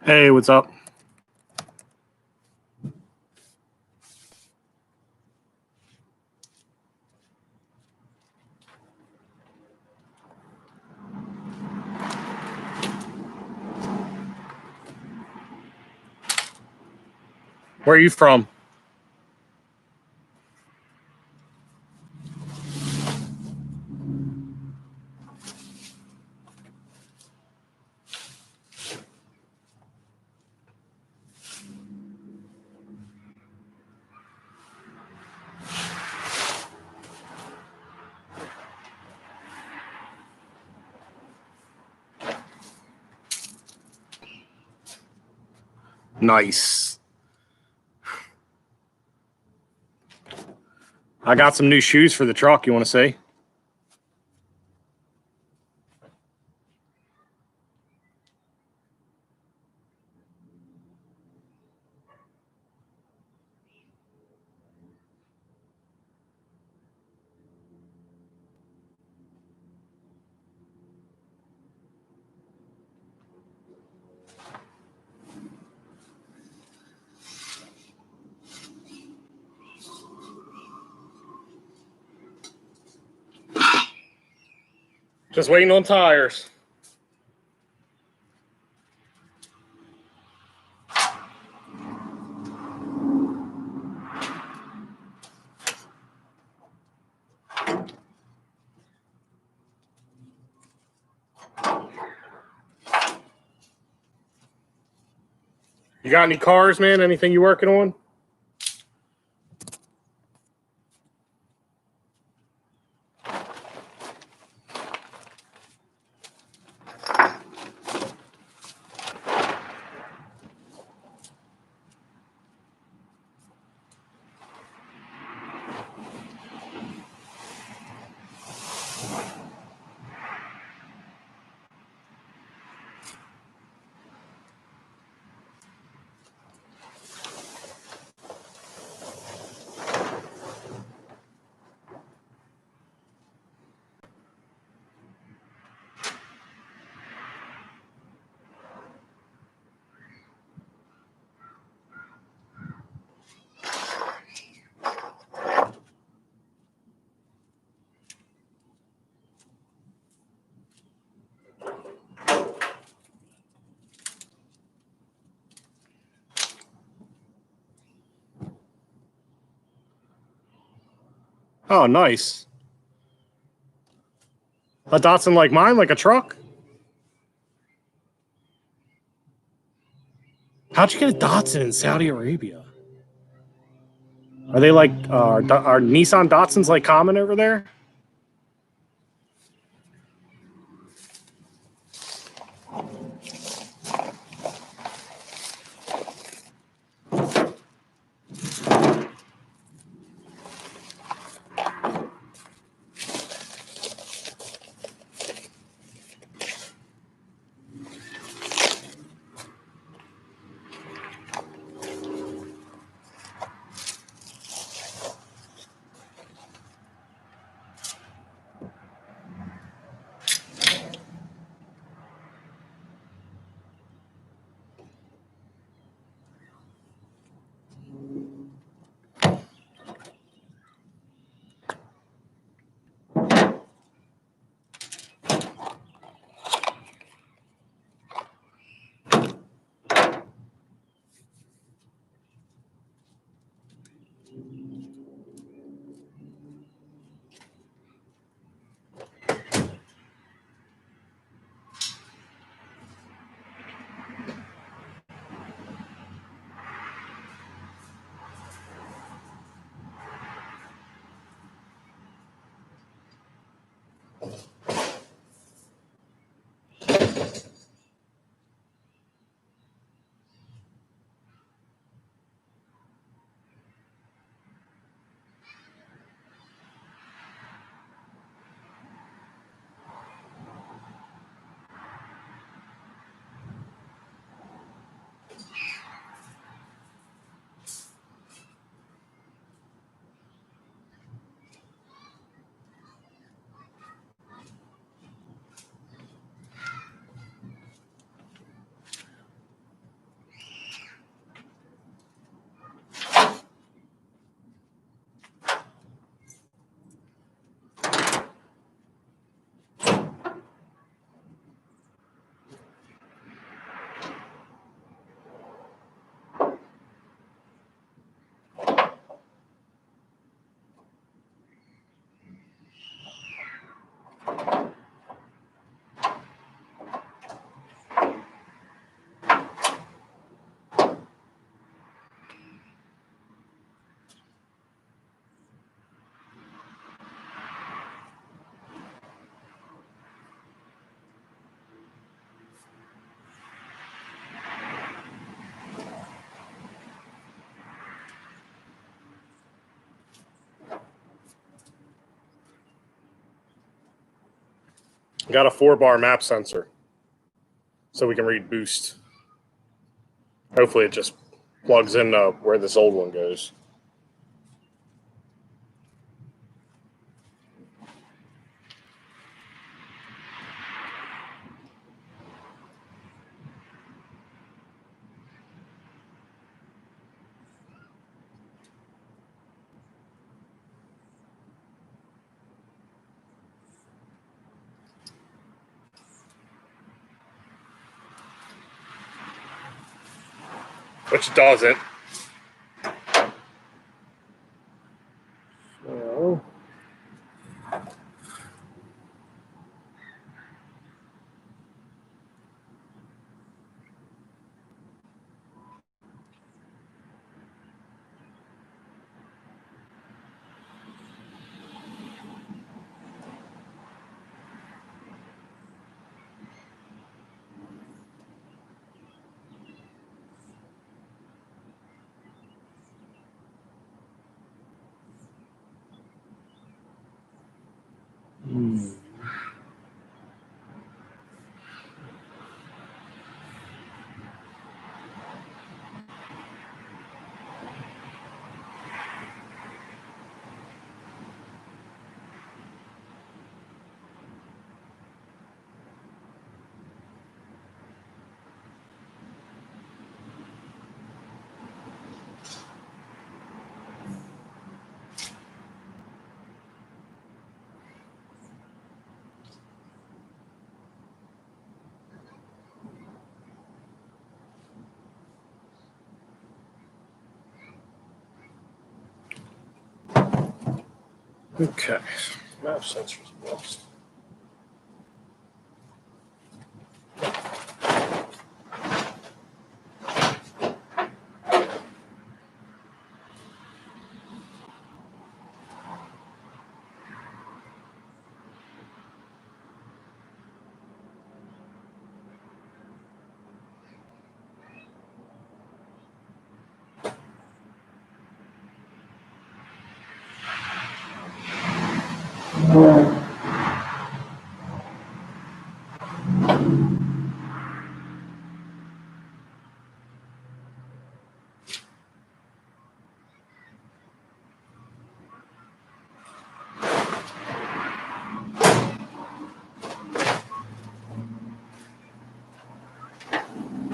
Hey, what's up? Where are you from? Nice. I got some new shoes for the truck. You want to see? Just waiting on tires. You got any cars, man? Anything you working on? Oh, nice. A Datsun like mine, like a truck? How'd you get a Datsun in Saudi Arabia? Are they like are Nissan Datsuns like common over there? Got a 4-bar map sensor, so we can read boost. Hopefully it just plugs in where this old one goes. Which doesn't. So, okay, map sensors next.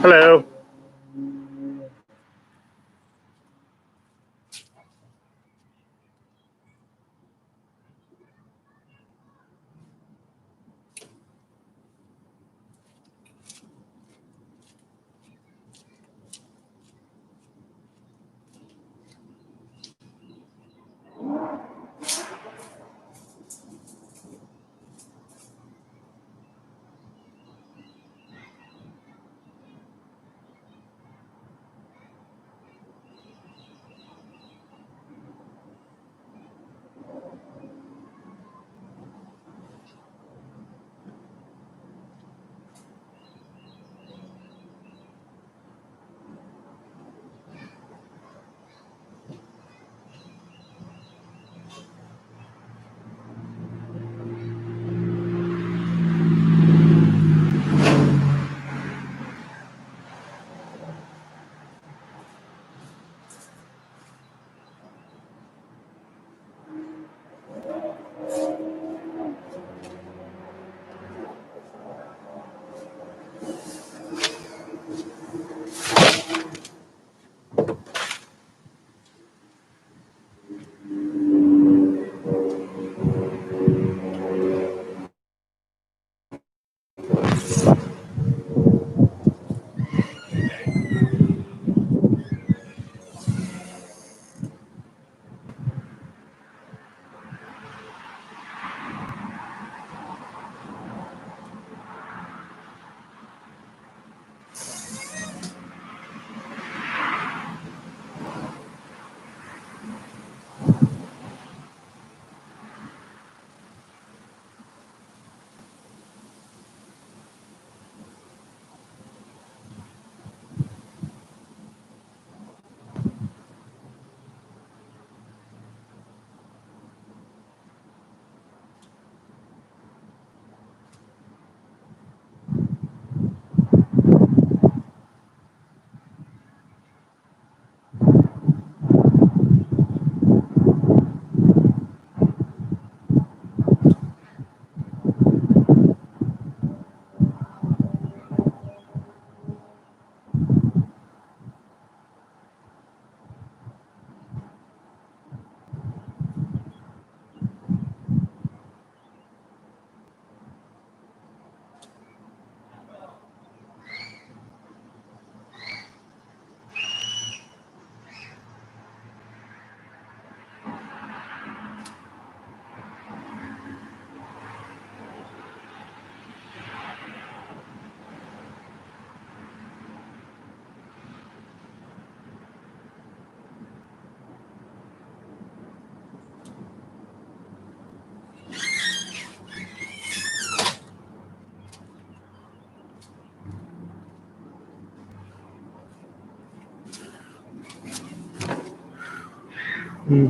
Hello. Maybe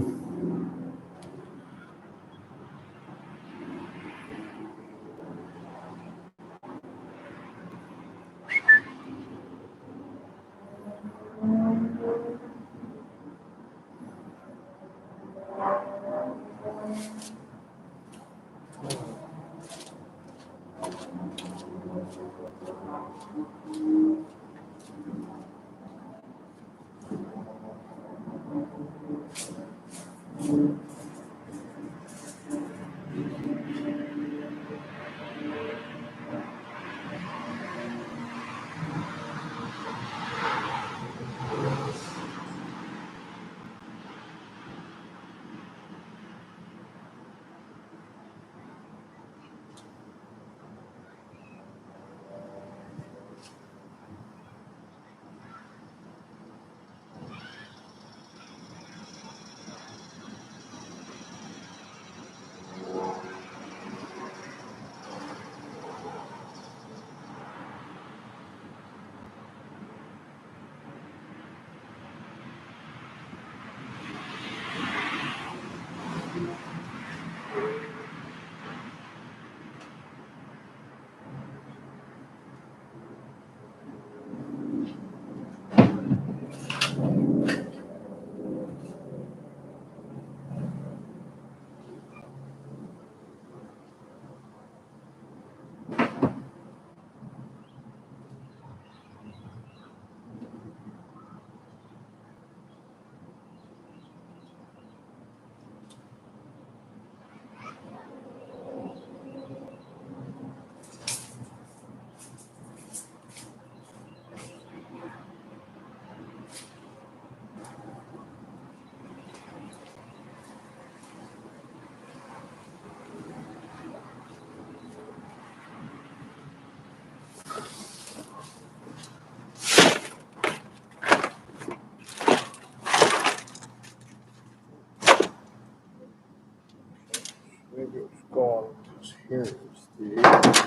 it's gone because here is the.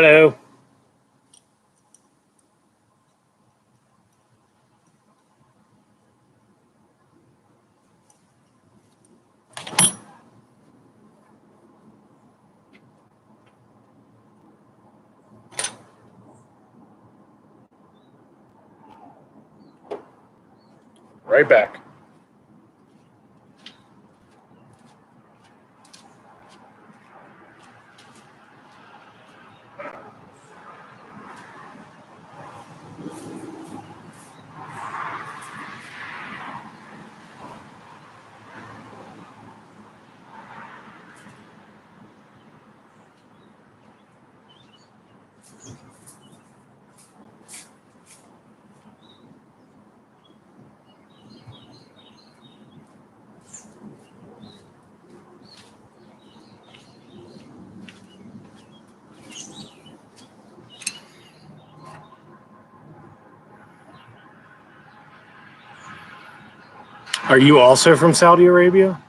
Hello. Right back. Are you also from Saudi Arabia?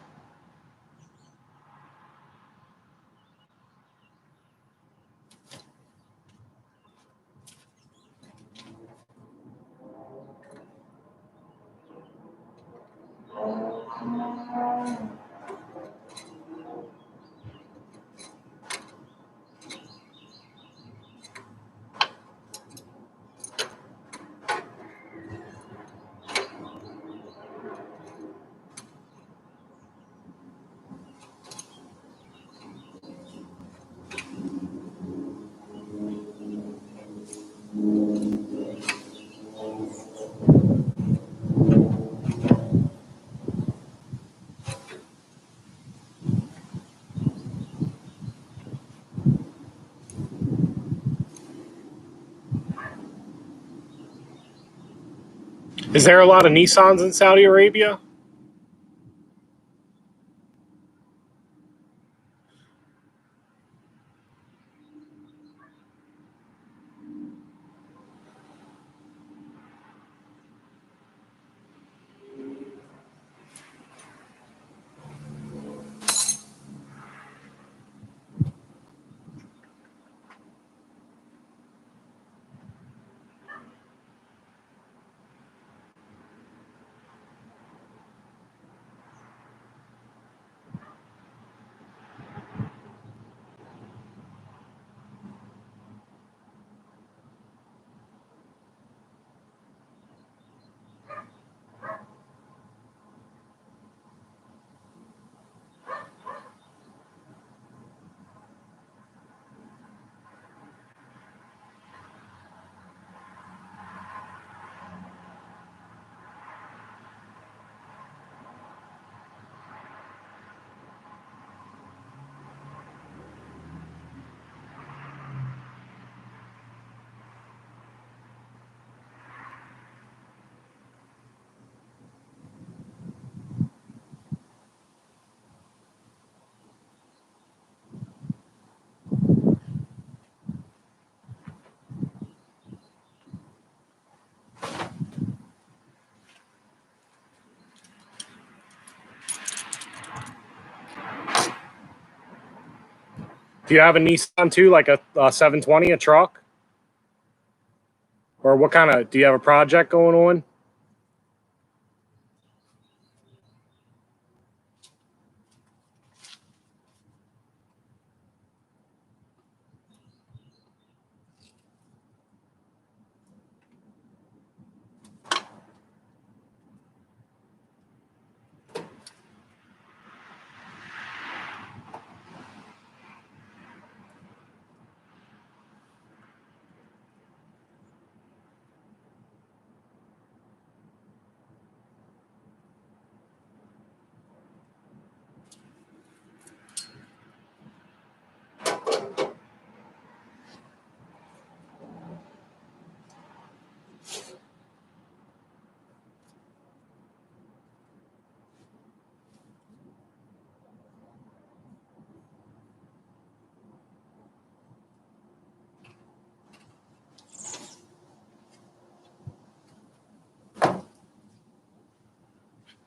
Is there a lot of Nissans in Saudi Arabia? Do you have a Nissan too, like a 720, a truck? Or what kind of, do you have a project going on?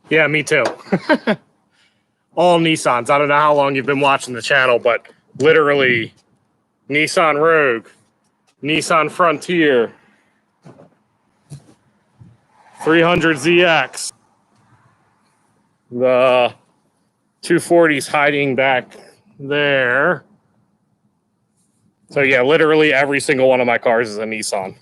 Yeah, me too. All Nissans. I don't know how long you've been watching the channel, but literally Nissan Rogue, Nissan Frontier, 300ZX. The 240's hiding back there. So yeah, literally every single one of my cars is a Nissan.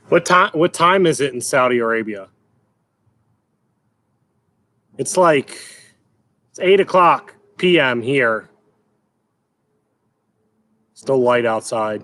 What time is it in Saudi Arabia? It's 8 o'clock p.m. here. Still light outside.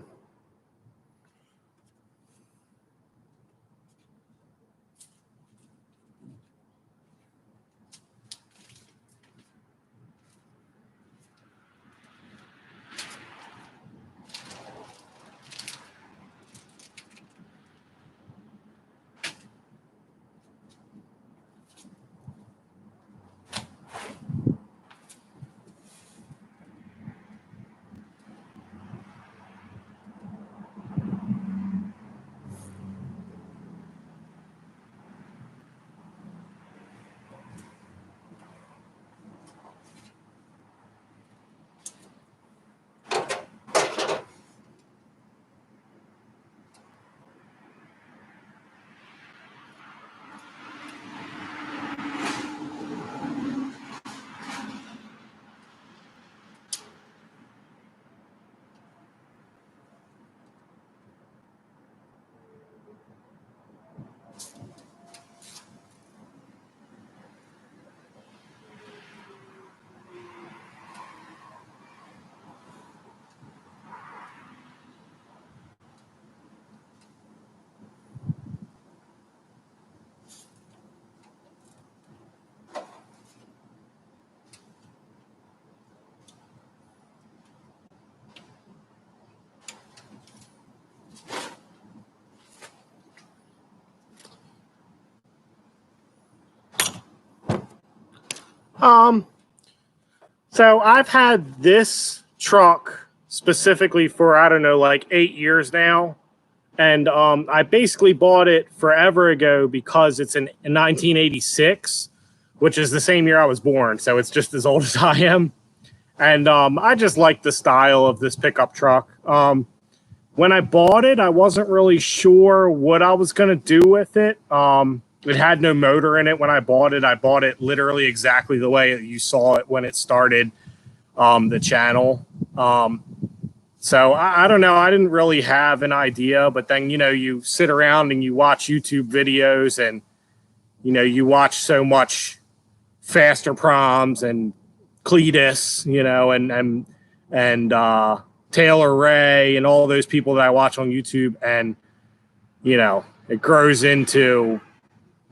So I've had this truck specifically for, I don't know, like 8 years now. And I basically bought it forever ago because it's in 1986, which is the same year I was born. So it's just as old as I am. And I just like the style of this pickup truck. When I bought it, I wasn't really sure what I was going to do with it. It had no motor in it when I bought it. I bought it literally exactly the way you saw it when it started the channel. So I don't know. I didn't really have an idea, but then, you sit around and you watch YouTube videos and, you watch so much Faster Proms and Cletus, and Taylor Ray and all those people that I watch on YouTube. And, it grows into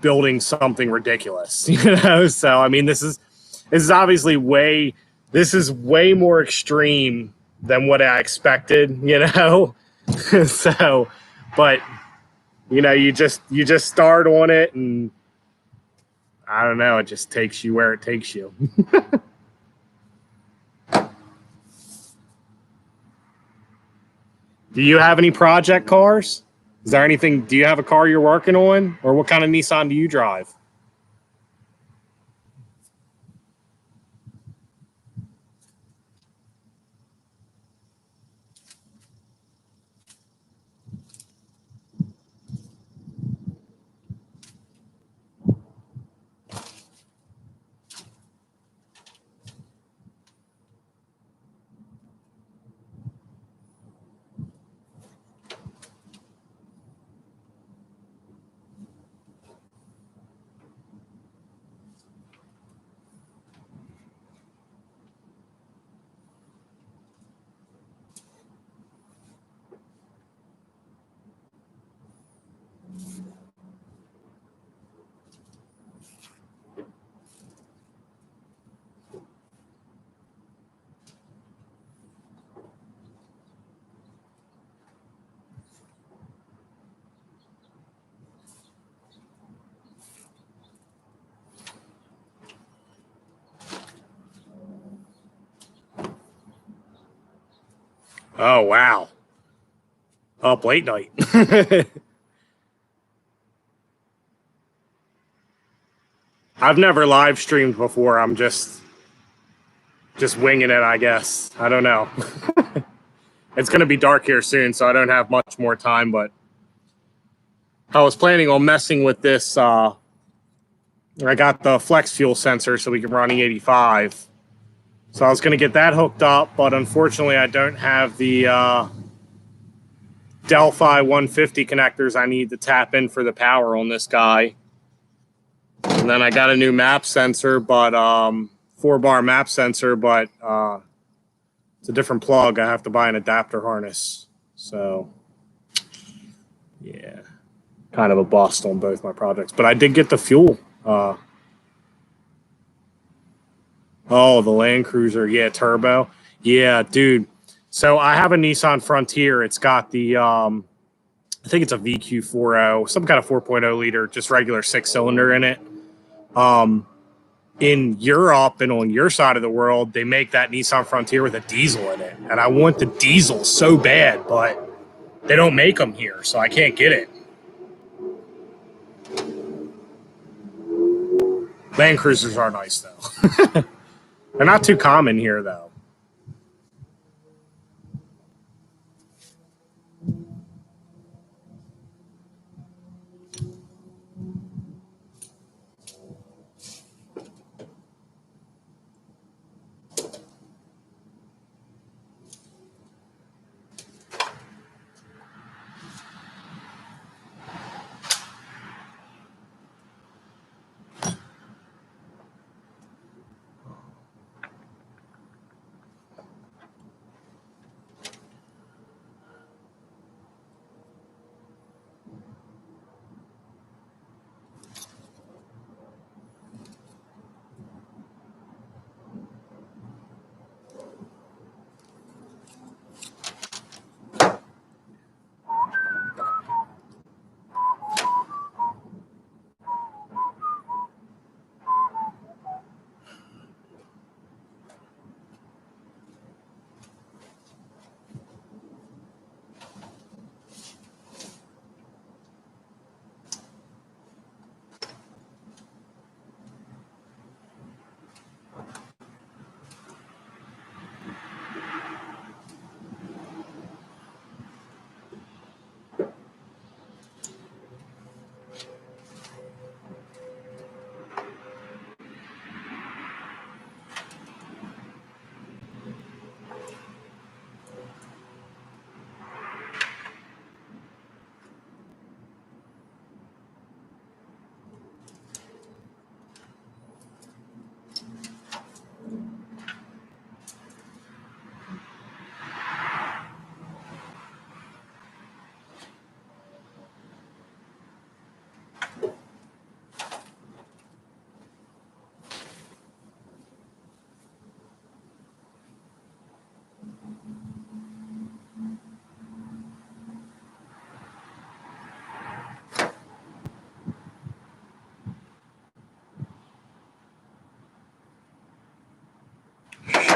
building something ridiculous, So, I mean, this is obviously way more extreme than what I expected, So, but you just start on it, and I don't know, it just takes you where it takes you. Do you have any project cars? Is there anything? Do you have a car you're working on, or what kind of Nissan do you drive? Oh, wow. Up late night. I've never live streamed before. I'm just winging it, I guess. I don't know. It's going to be dark here soon, so I don't have much more time, but I was planning on messing with this. I got the flex fuel sensor so we can run E85. So I was going to get that hooked up, but unfortunately I don't have the Delphi 150 connectors I need to tap in for the power on this guy. And then I got a new map sensor, but 4-bar map sensor, but it's a different plug. I have to buy an adapter harness. So yeah, kind of a bust on both my projects. But I did get the fuel. Oh, the Land Cruiser. Yeah, turbo. Yeah, dude. So I have a Nissan Frontier. It's got the, I think it's a VQ40, some kind of 4.0 liter, just regular 6-cylinder in it. In Europe and on your side of the world, they make that Nissan Frontier with a diesel in it. And I want the diesel so bad, but they don't make them here, so I can't get it. Land Cruisers are nice, though. They're not too common here, though.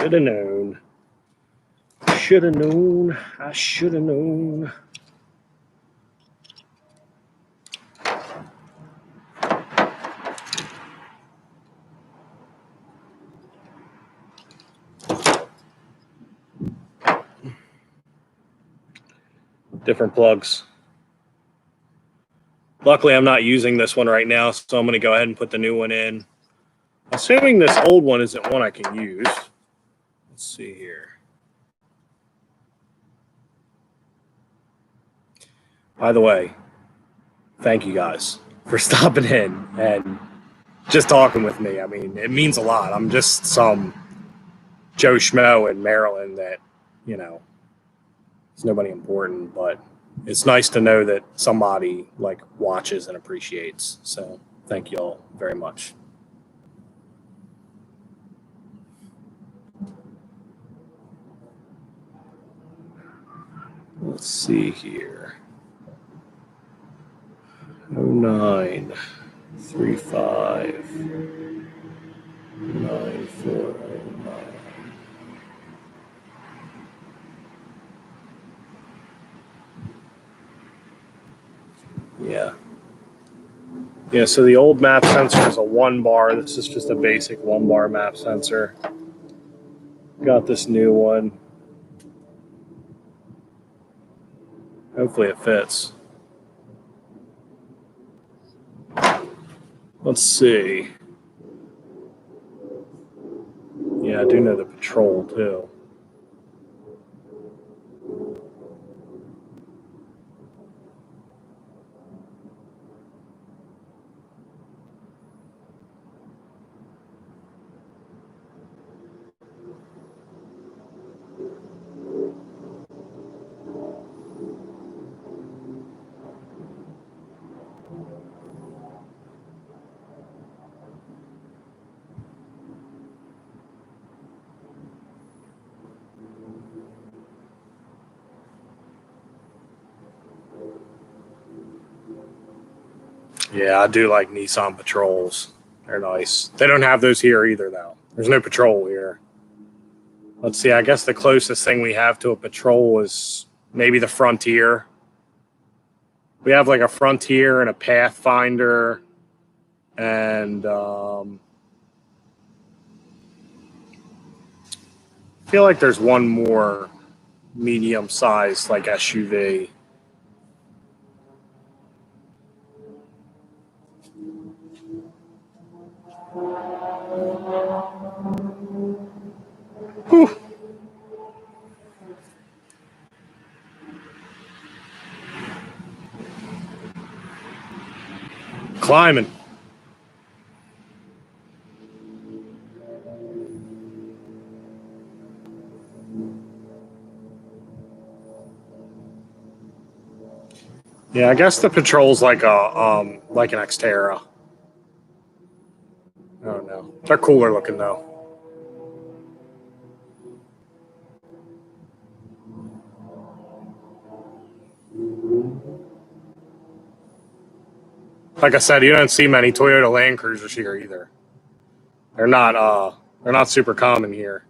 Should have known. Should have known. I should have known. Different plugs. Luckily, I'm not using this one right now, so I'm going to go ahead and put the new one in. Assuming this old one isn't one I can use. Let's see here. By the way, thank you guys for stopping in and just talking with me. I mean, it means a lot. I'm just some Joe Schmo in Maryland that, you know, it's nobody important, but it's nice to know that somebody like watches and appreciates. So thank you all very much. Let's see here. 09 35 9409. Yeah, so the old map sensor is a 1 bar. This is just a basic 1 bar map sensor. Got this new one. Hopefully it fits. Let's see. Yeah, I do know the patrol too. Yeah, I do like Nissan Patrols. They're nice. They don't have those here either, though. There's no Patrol here. Let's see. I guess the closest thing we have to a Patrol is maybe the Frontier. We have like a Frontier and a Pathfinder, and I feel like there's one more medium-sized like SUV. Whew. Climbing. Yeah, I guess the Patrol's like like an Xterra. I don't know. They're cooler looking though. Like I said, you don't see many Toyota Land Cruisers here either. They're not super common here.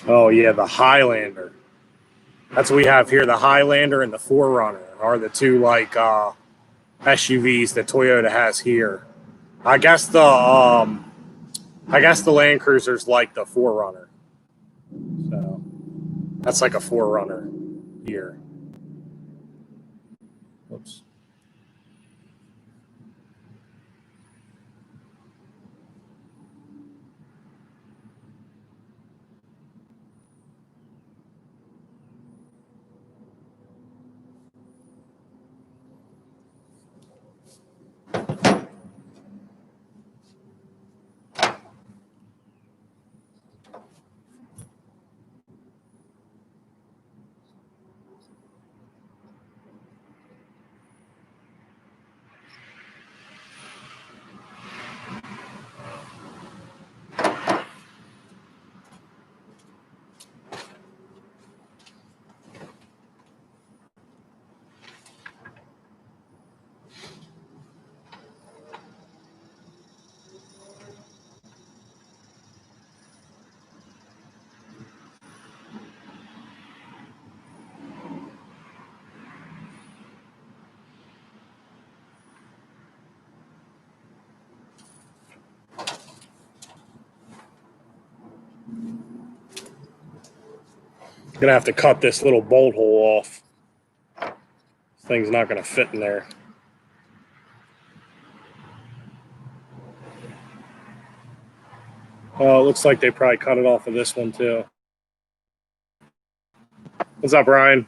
Oh yeah, the Highlander. That's what we have here. The Highlander and the 4Runner are the two like SUVs that Toyota has here. I guess the Land Cruiser's like the 4Runner. So that's like a 4Runner here. Oops. Gonna have to cut this little bolt hole off. This thing's not gonna fit in there. Oh, it looks like they probably cut it off of this one too. What's up, Ryan?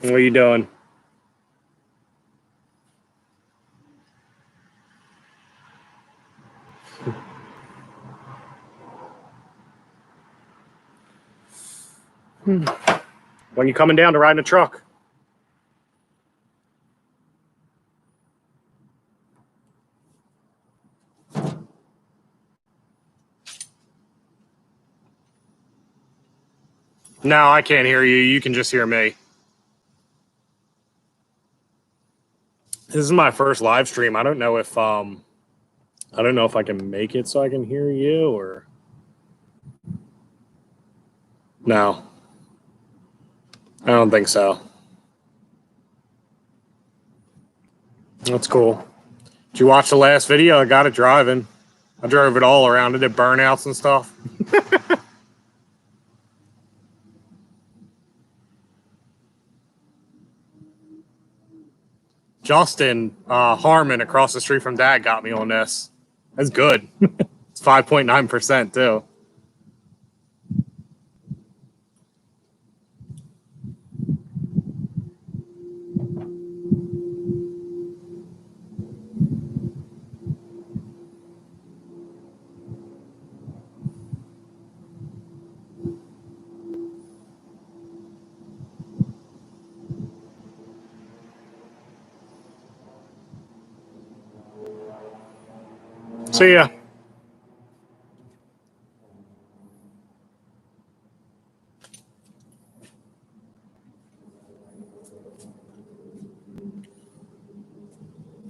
What are you doing? When you coming down to ride in a truck? No, I can't hear you. You can just hear me. This is my first live stream. I don't know if I can make it so I can hear you or no. I don't think so. That's cool. Did you watch the last video? I got it driving. I drove it all around. I did burnouts and stuff. Justin Harmon across the street from Dad got me on this. That's good. It's 5.9% too. See ya.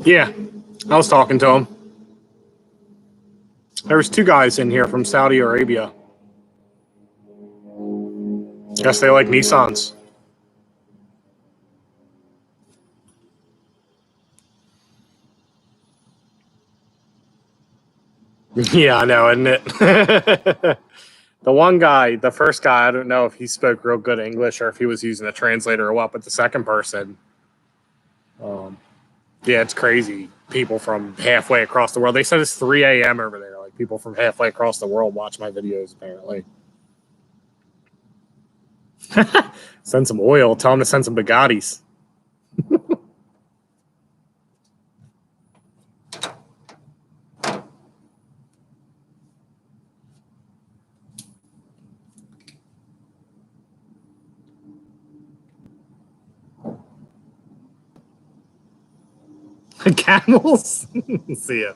Yeah, I was talking to him. There was 2 guys in here from Saudi Arabia. Guess they like Nissans. Yeah, I know, isn't it? The one guy, the first guy, I don't know if he spoke real good English or if he was using a translator or what, but the second person, yeah, it's crazy. People from halfway across the world. They said it's 3 a.m. over there. Like people from halfway across the world watch my videos, apparently. Send some oil. Tell them to send some Bugattis. Camels? See ya.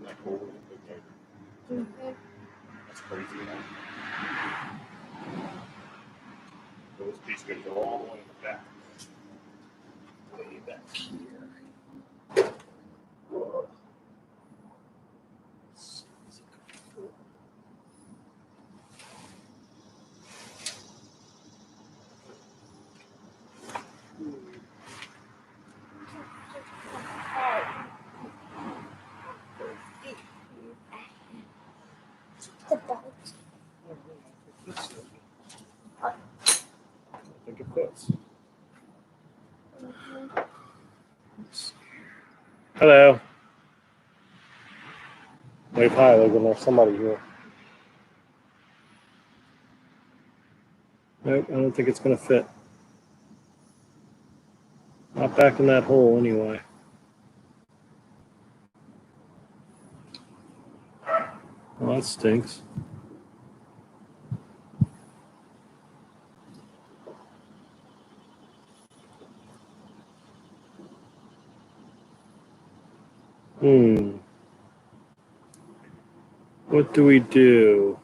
That cool? That's crazy. So this piece goes all the way in the back. Way back here. Whoa. I think it fits. Hello. Wave hi, Logan. There's somebody here. Nope, I don't think it's going to fit. Not back in that hole anyway. Well, that stinks. What do we do?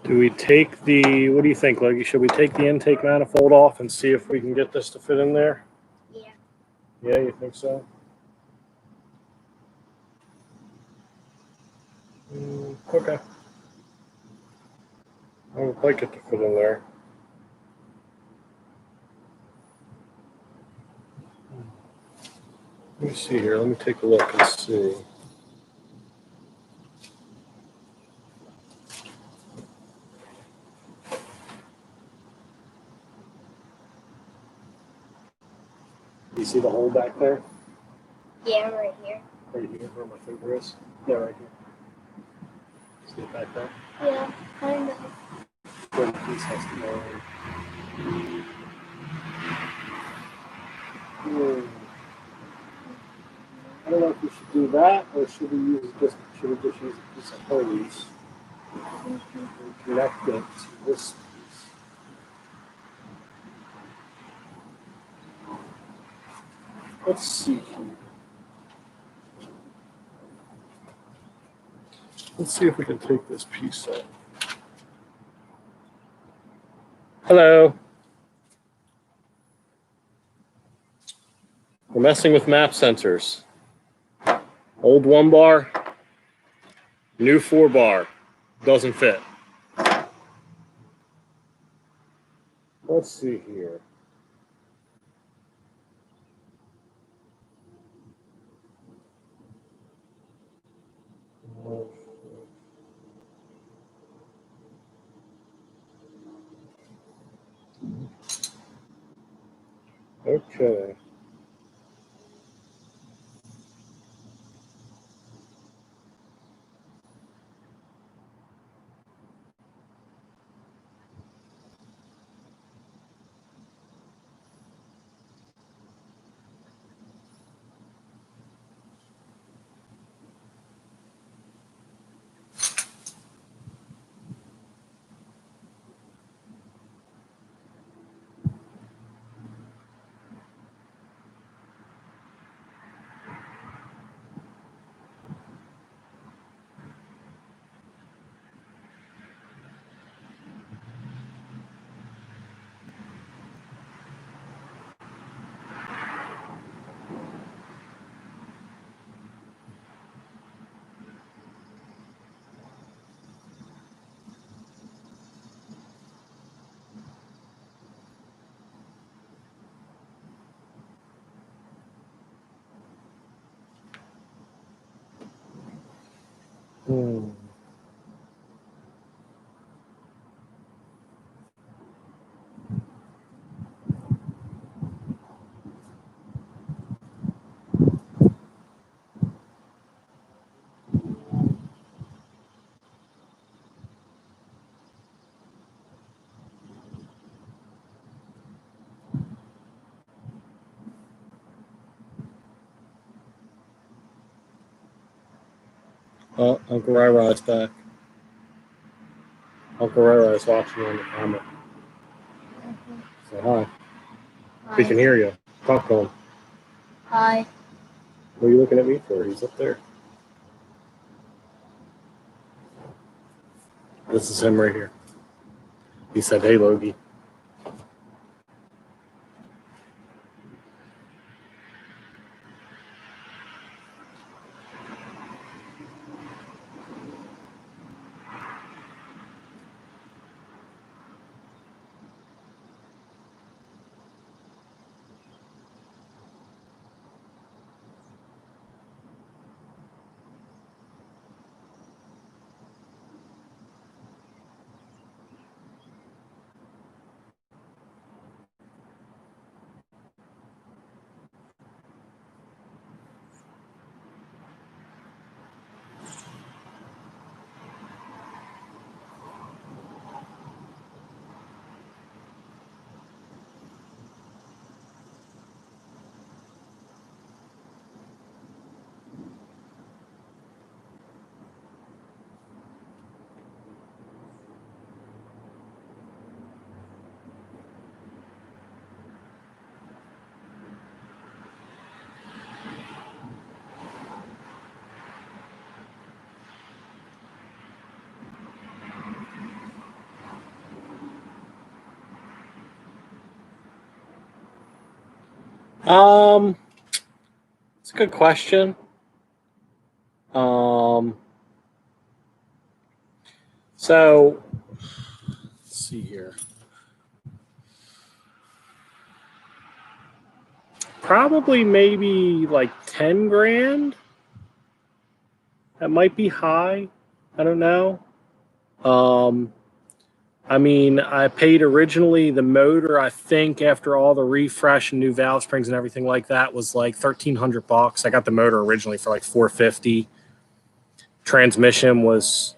Do we take the, what do you think, Logie? Should we take the intake manifold off and see if we can get this to fit in there? Yeah. Yeah, you think so? Okay. I would like it to fit in there. Let me see here. Let me take a look and see. You see the hole back there? Yeah, right here. Right here, where my finger is? Yeah, right here. See it back there? Yeah, kind of. Where the piece has to go in. I don't know if we should do that, or should we just use a piece of hose and connect it to this piece? Let's see here. Let's see if we can take this piece out. Hello. We're messing with map sensors. Old 1 bar, new 4 bar. Doesn't fit. Let's see here. Okay. Oh, Uncle Rai-Rai's back. Uncle Rai-Rai's watching you on the camera. Say hi. Hi. We can hear you. Talk to him. Hi. What are you looking at me for? He's up there. This is him right here. He said, "Hey, Logie." It's a good question. So let's see here. Probably maybe like 10 grand. That might be high. I don't know. I mean, I paid originally the motor, I think after all the refresh and new valve springs and everything like that was like $1,300. I got the motor originally for like $450. Transmission was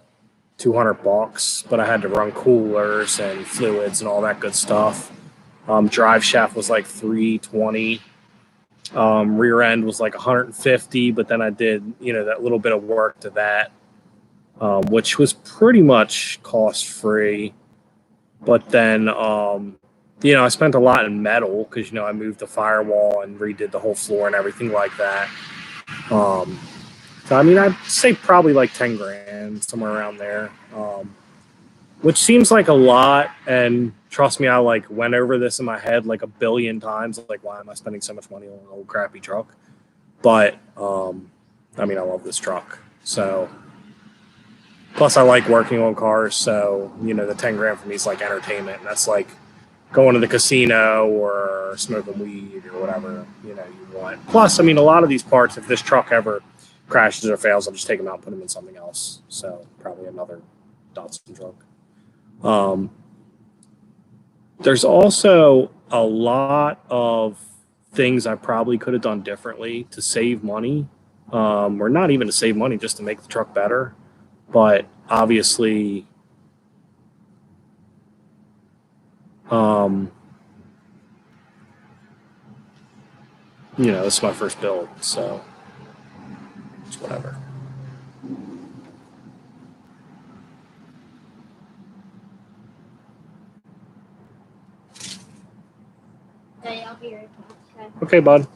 $200, but I had to run coolers and fluids and all that good stuff. Drive shaft was like $320. Rear end was like $150, but then I did, that little bit of work to that, which was pretty much cost free. But then, I spent a lot in metal because, I moved the firewall and redid the whole floor and everything like that. So, I mean, I'd say probably like 10 grand, somewhere around there, which seems like a lot. And trust me, I went over this in my head like a billion times. Like, why am I spending so much money on an old crappy truck? But, I mean, I love this truck. So, plus I like working on cars. So, the 10 grand for me is like entertainment. And that's like going to the casino or smoking weed or whatever, you want. Plus, I mean, a lot of these parts, if this truck ever crashes or fails, I'll just take them out and put them in something else. So probably another Datsun truck. There's also a lot of things I probably could have done differently to save money, or not even to save money, just to make the truck better. But obviously, this is my first build, so it's whatever. Okay, I'll be right back. Okay, bud.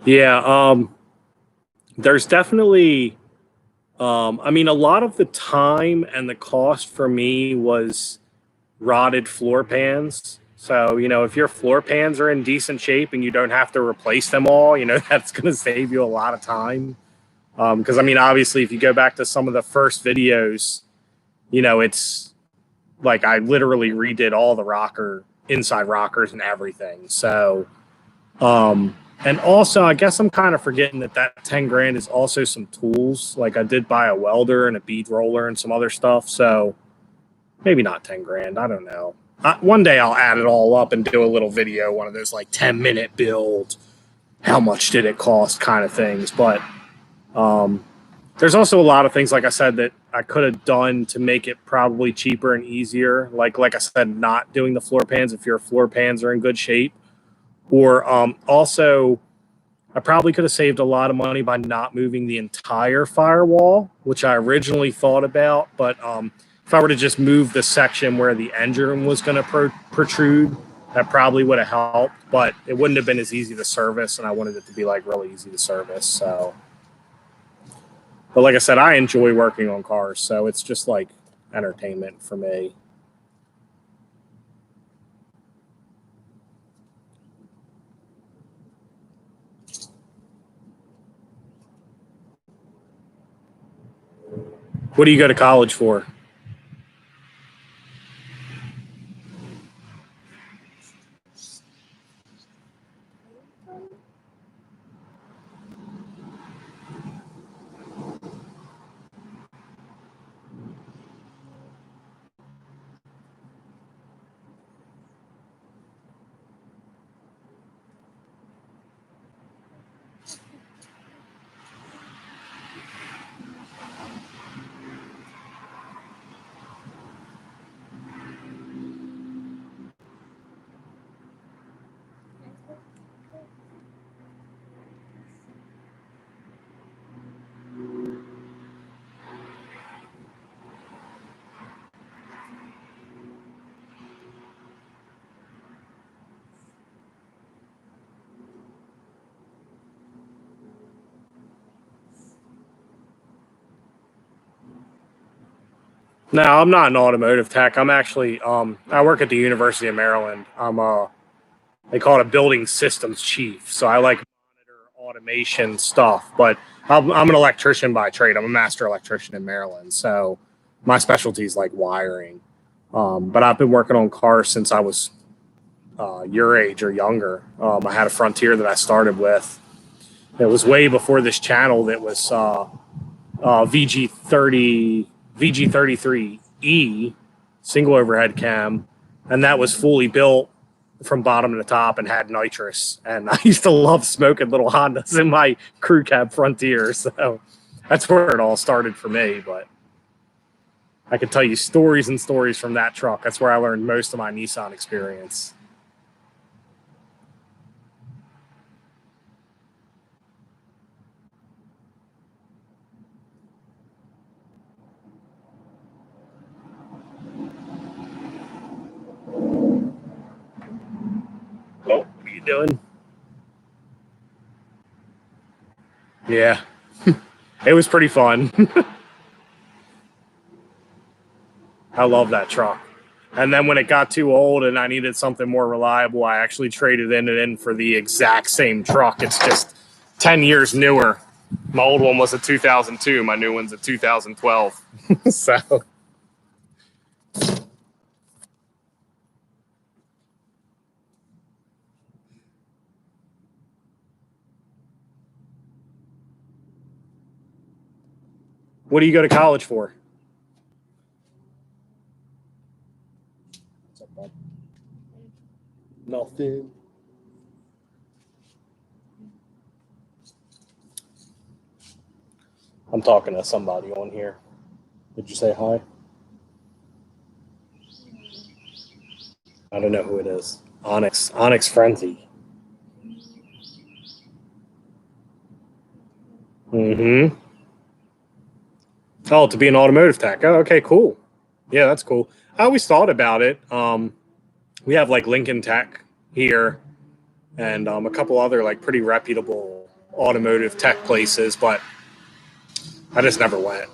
Yeah, there's definitely, I mean, a lot of the time and the cost for me was rotted floor pans. So, if your floor pans are in decent shape and you don't have to replace them all, that's going to save you a lot of time. Because I mean, obviously, if you go back to some of the first videos, you know, it's like I literally redid all the inside rockers and everything. So, and also, I guess I'm kind of forgetting that 10 grand is also some tools. Like I did buy a welder and a bead roller and some other stuff. So maybe not 10 grand. I don't know. One day I'll add it all up and do a little video, one of those like 10-minute build. How much did it cost kind of things. But there's also a lot of things, like I said, that I could have done to make it probably cheaper and easier. Like I said, not doing the floor pans if your floor pans are in good shape. Or also, I probably could have saved a lot of money by not moving the entire firewall, which I originally thought about. But if I were to just move the section where the engine was going to protrude, that probably would have helped. But it wouldn't have been as easy to service, and I wanted it to be like really easy to service. So, but like I said, I enjoy working on cars, so it's just like entertainment for me. What do you go to college for? No, I'm not an automotive tech. I'm actually I work at the University of Maryland. I'm they call it a building systems chief. So I like monitor automation stuff, but I'm an electrician by trade. I'm a master electrician in Maryland. So my specialty is like wiring. But I've been working on cars since I was your age or younger. I had a Frontier that I started with. It was way before this channel that was VG33E single overhead cam, and that was fully built from bottom to top and had nitrous. And I used to love smoking little Hondas in my crew cab Frontier, so that's where it all started for me. But I could tell you stories and stories from that truck. That's where I learned most of my Nissan experience. Oh, what are you doing? Yeah, it was pretty fun. I love that truck. And then when it got too old and I needed something more reliable, I actually traded it in for the exact same truck. It's just 10 years newer. My old one was a 2002. My new one's a 2012. So. What do you go to college for? What's up, bud? Nothing. I'm talking to somebody on here. Did you say hi? I don't know who it is. Onyx Frenzy. Mm-hmm. Oh, to be an automotive tech. Oh, okay, cool. Yeah, that's cool. I always thought about it. We have like Lincoln Tech here and a couple other like pretty reputable automotive tech places, but I just never went.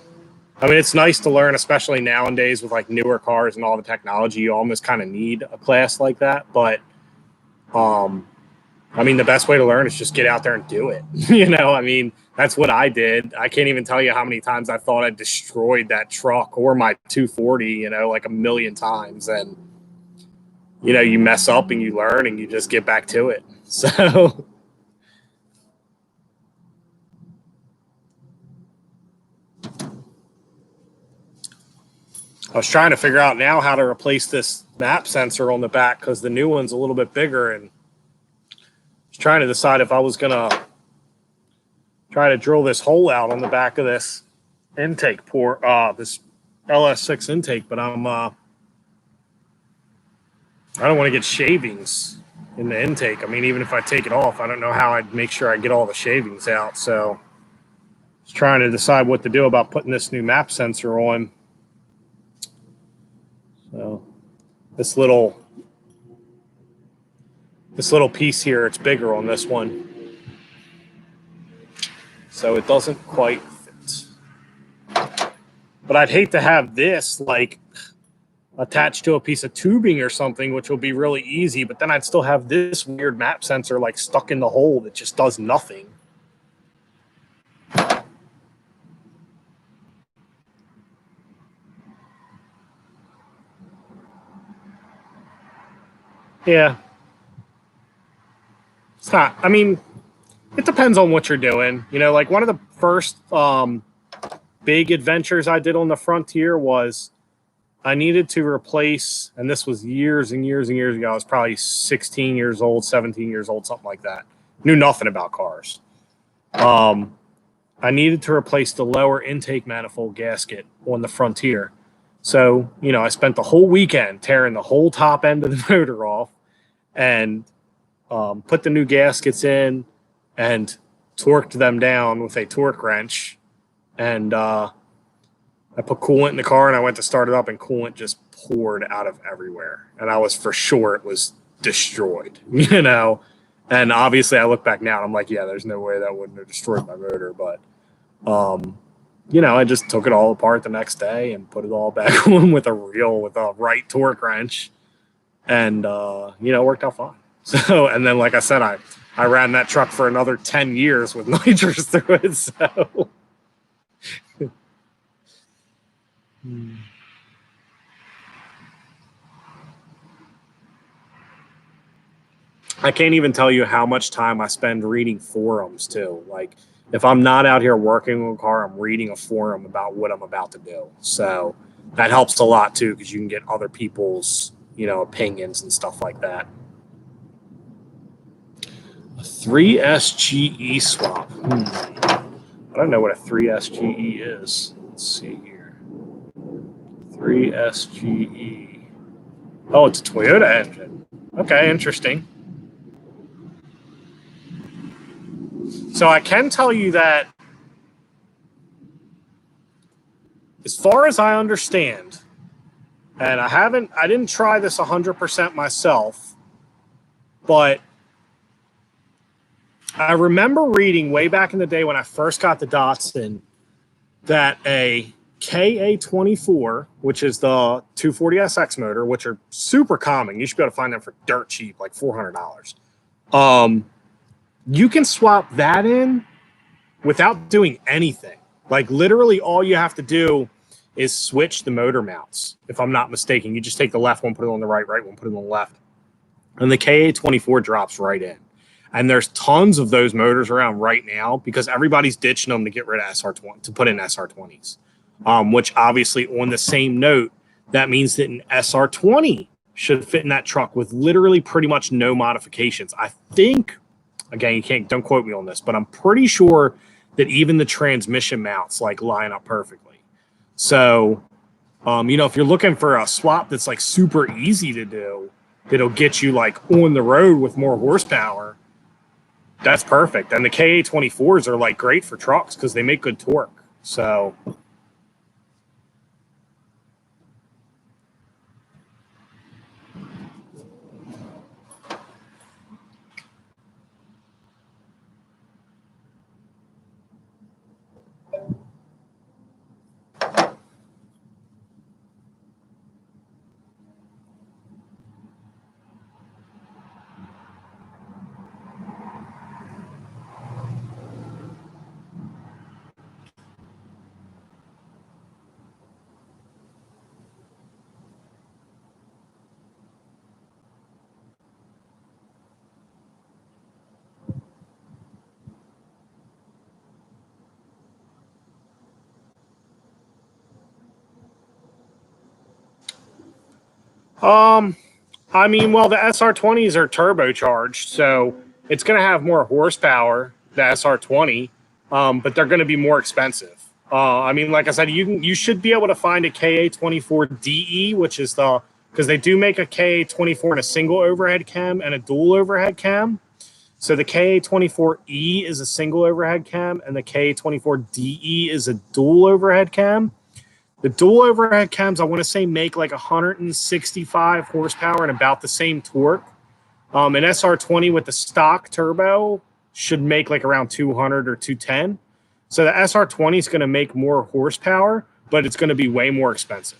I mean, it's nice to learn, especially nowadays with like newer cars and all the technology. You almost kind of need a class like that. But I mean, the best way to learn is just get out there and do it. You know, I mean, That's what I did. I can't even tell you how many times I thought I destroyed that truck or my 240, like a million times. And, you mess up and you learn and you just get back to it. So I was trying to figure out now how to replace this map sensor on the back because the new one's a little bit bigger, and I was trying to decide if I was going to try to drill this hole out on the back of this intake port, this LS6 intake, but I don't want to get shavings in the intake. I mean, even if I take it off, I don't know how I'd make sure I get all the shavings out. So I was trying to decide what to do about putting this new map sensor on. So this little piece here, it's bigger on this one. So it doesn't quite fit. But I'd hate to have this like attached to a piece of tubing or something, which will be really easy, but then I'd still have this weird map sensor like stuck in the hole that just does nothing. Yeah. It's not, I mean, it depends on what you're doing. Like one of the first big adventures I did on the Frontier was I needed to replace, and this was years and years and years ago. I was probably 16 years old, 17 years old, something like that. Knew nothing about cars. I needed to replace the lower intake manifold gasket on the Frontier. So, I spent the whole weekend tearing the whole top end of the motor off and put the new gaskets in and torqued them down with a torque wrench. And I put coolant in the car and I went to start it up and coolant just poured out of everywhere. And I was for sure it was destroyed, And obviously I look back now and I'm like, yeah, there's no way that wouldn't have destroyed my motor. But, I just took it all apart the next day and put it all back on with a right torque wrench. And, it worked out fine. So, and then, like I said, I ran that truck for another 10 years with nitrous through it. So, I can't even tell you how much time I spend reading forums too. Like, if I'm not out here working on a car, I'm reading a forum about what I'm about to do. So that helps a lot too, because you can get other people's, opinions and stuff like that. 3SGE swap. I don't know what a 3SGE is. Let's see here. 3SGE. Oh, it's a Toyota engine. Okay, interesting. So I can tell you that as far as I understand, and I didn't try this 100% myself, but I remember reading way back in the day when I first got the Datsun that a KA24, which is the 240SX motor, which are super common. You should be able to find them for dirt cheap, like $400. You can swap that in without doing anything. Like literally all you have to do is switch the motor mounts. If I'm not mistaken, you just take the left one, put it on the right one, put it on the left. And the KA24 drops right in. And there's tons of those motors around right now because everybody's ditching them to get rid of SR20, to put in SR20s. Which obviously on the same note, that means that an SR20 should fit in that truck with literally pretty much no modifications. I think, again, don't quote me on this, but I'm pretty sure that even the transmission mounts like line up perfectly. So, if you're looking for a swap that's like super easy to do, that'll get you like on the road with more horsepower, that's perfect. And the KA24s are like great for trucks because they make good torque. So, I mean, well, the SR20s are turbocharged, so it's going to have more horsepower, the SR20, but they're going to be more expensive. I mean, like I said, you should be able to find a KA24DE, which is because they do make a KA24 in a single overhead cam and a dual overhead cam. So the KA24E is a single overhead cam, and the KA24DE is a dual overhead cam. The dual overhead cams, I want to say, make like 165 horsepower and about the same torque. An SR20 with the stock turbo should make like around 200 or 210. So the SR20 is going to make more horsepower, but it's going to be way more expensive.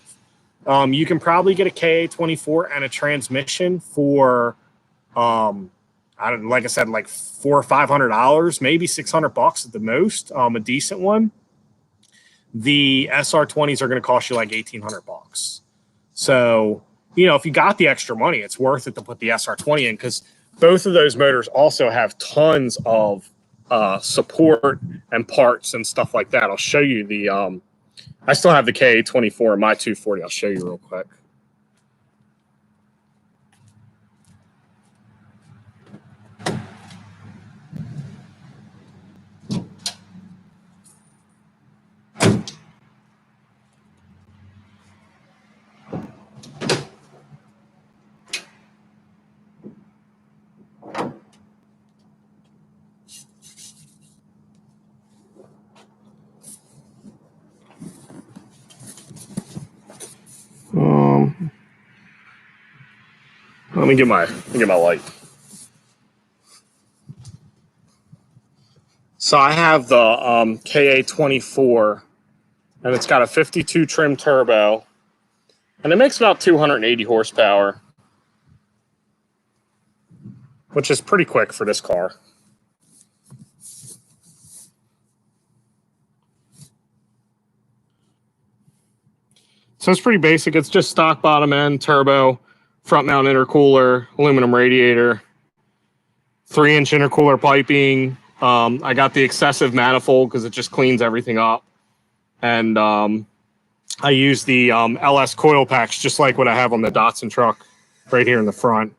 You can probably get a KA24 and a transmission for, like I said, like $400 or $500, maybe $600 at the most. A decent one. The SR20s are going to cost you like $1,800. So, if you got the extra money, it's worth it to put the SR20 in, because both of those motors also have tons of support and parts and stuff like that. I'll show you I still have the KA24 in my 240. I'll show you real quick. Let me get my light. So I have the KA24, and it's got a 52 trim turbo, and it makes about 280 horsepower, which is pretty quick for this car. So it's pretty basic. It's just stock bottom end, turbo, front mount intercooler, aluminum radiator, 3-inch intercooler piping. I got the excessive manifold because it just cleans everything up. And I use the LS coil packs, just like what I have on the Datsun truck right here in the front.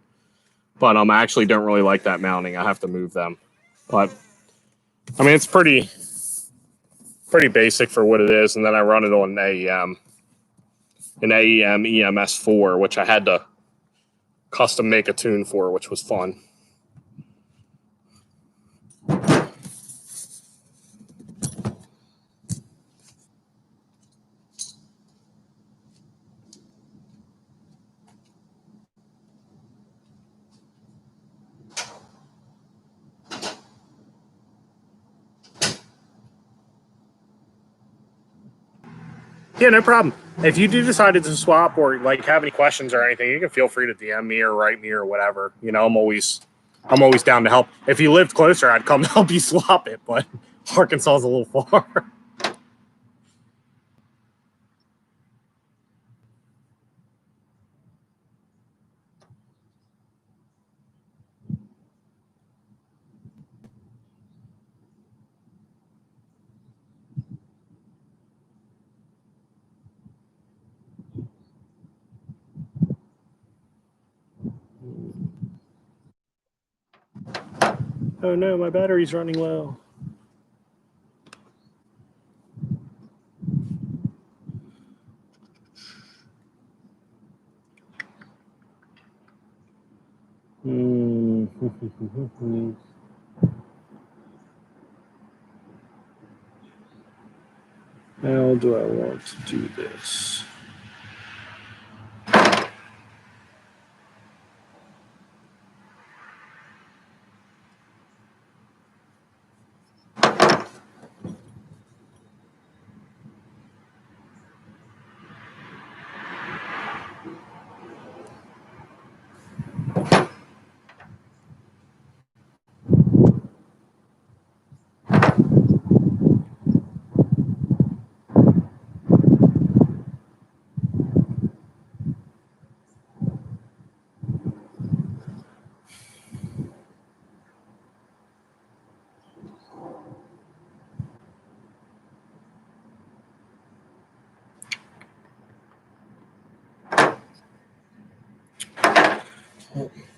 But I actually don't really like that mounting. I have to move them. But, I mean, it's pretty basic for what it is. And then I run it on an AEM EMS4, which I had to custom make a tune for, which was fun. Yeah, no problem. If you do decide to swap or like have any questions or anything, you can feel free to DM me or write me or whatever. I'm always down to help. If you lived closer, I'd come help you swap it, but Arkansas is a little far. Oh no, my battery's running low. How do I want to do this? Okay.